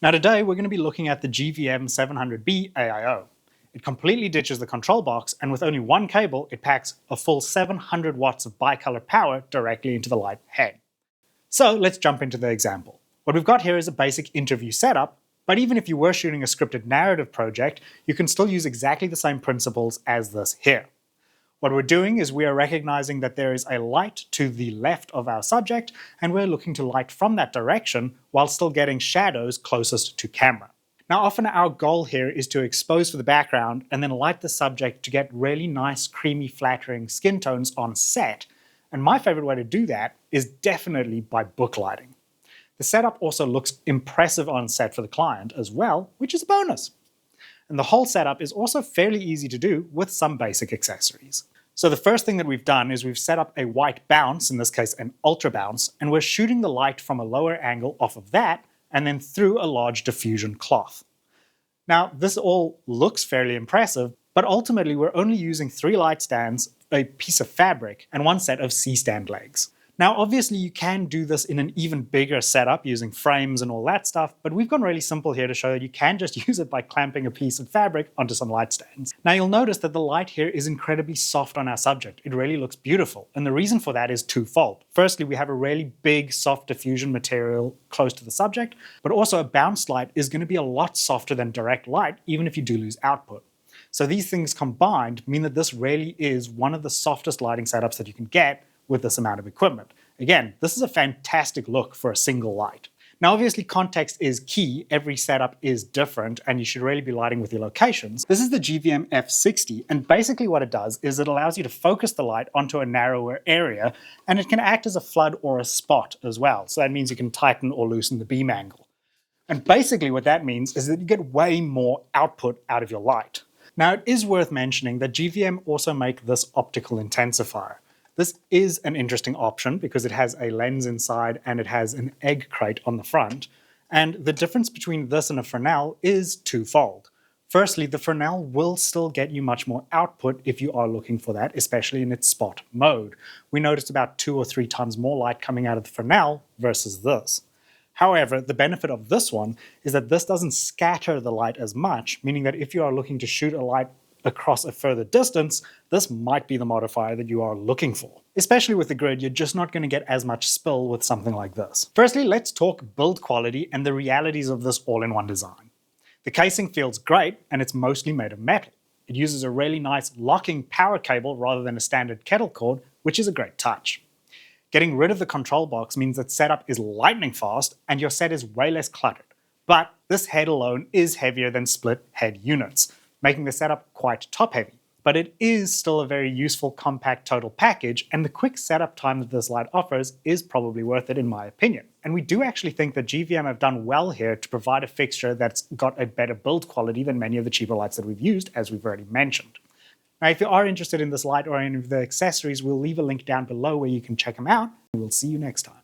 Now today we're going to be looking at the GVM SD700B AIO. It completely ditches the control box, and with only one cable it packs a full 700 watts of bicolor power directly into the light head. So let's jump into the example. What we've got here is a basic interview setup, but even if you were shooting a scripted narrative project, you can still use exactly the same principles as this here. What we're doing is we are recognizing that there is a light to the left of our subject, and we're looking to light from that direction while still getting shadows closest to camera. Now often our goal here is to expose for the background and then light the subject to get really nice, creamy, flattering skin tones on set. And my favorite way to do that is definitely by book lighting. The setup also looks impressive on set for the client as well, which is a bonus. And the whole setup is also fairly easy to do with some basic accessories. So the first thing that we've done is we've set up a white bounce, in this case an ultra bounce, and we're shooting the light from a lower angle off of that and then through a large diffusion cloth. Now this all looks fairly impressive, but ultimately we're only using 3 light stands, a piece of fabric, and 1 set of C-stand legs. Now obviously you can do this in an even bigger setup using frames and all that stuff, but we've gone really simple here to show that you can just use it by clamping a piece of fabric onto some light stands. Now you'll notice that the light here is incredibly soft on our subject. It really looks beautiful, and the reason for that is twofold. Firstly, we have a really big soft diffusion material close to the subject, but also a bounced light is going to be a lot softer than direct light, even if you do lose output. So these things combined mean that this really is one of the softest lighting setups that you can get with this amount of equipment. Again, this is a fantastic look for a single light. Now obviously context is key, every setup is different, and you should really be lighting with your locations. This is the GVM F60, and basically what it does is it allows you to focus the light onto a narrower area, and it can act as a flood or a spot as well. So that means you can tighten or loosen the beam angle. And basically what that means is that you get way more output out of your light. Now it is worth mentioning that GVM also make this optical intensifier. This is an interesting option because it has a lens inside and it has an egg crate on the front. And the difference between this and a Fresnel is twofold. Firstly, the Fresnel will still get you much more output if you are looking for that, especially in its spot mode. We noticed about 2 or 3 times more light coming out of the Fresnel versus this. However, the benefit of this one is that this doesn't scatter the light as much, meaning that if you are looking to shoot a light across a further distance, this might be the modifier that you are looking for. Especially with the grid, you're just not going to get as much spill with something like this. Firstly, let's talk build quality and the realities of this all-in-one design. The casing feels great, and it's mostly made of metal. It uses a really nice locking power cable rather than a standard kettle cord, which is a great touch. Getting rid of the control box means that setup is lightning fast and your set is way less cluttered. But this head alone is heavier than split head units, making the setup quite top-heavy. But it is still a very useful compact total package, and the quick setup time that this light offers is probably worth it in my opinion. And we do actually think that GVM have done well here to provide a fixture that's got a better build quality than many of the cheaper lights that we've used, as we've already mentioned. Now if you are interested in this light or any of the accessories, we'll leave a link down below where you can check them out, and we'll see you next time.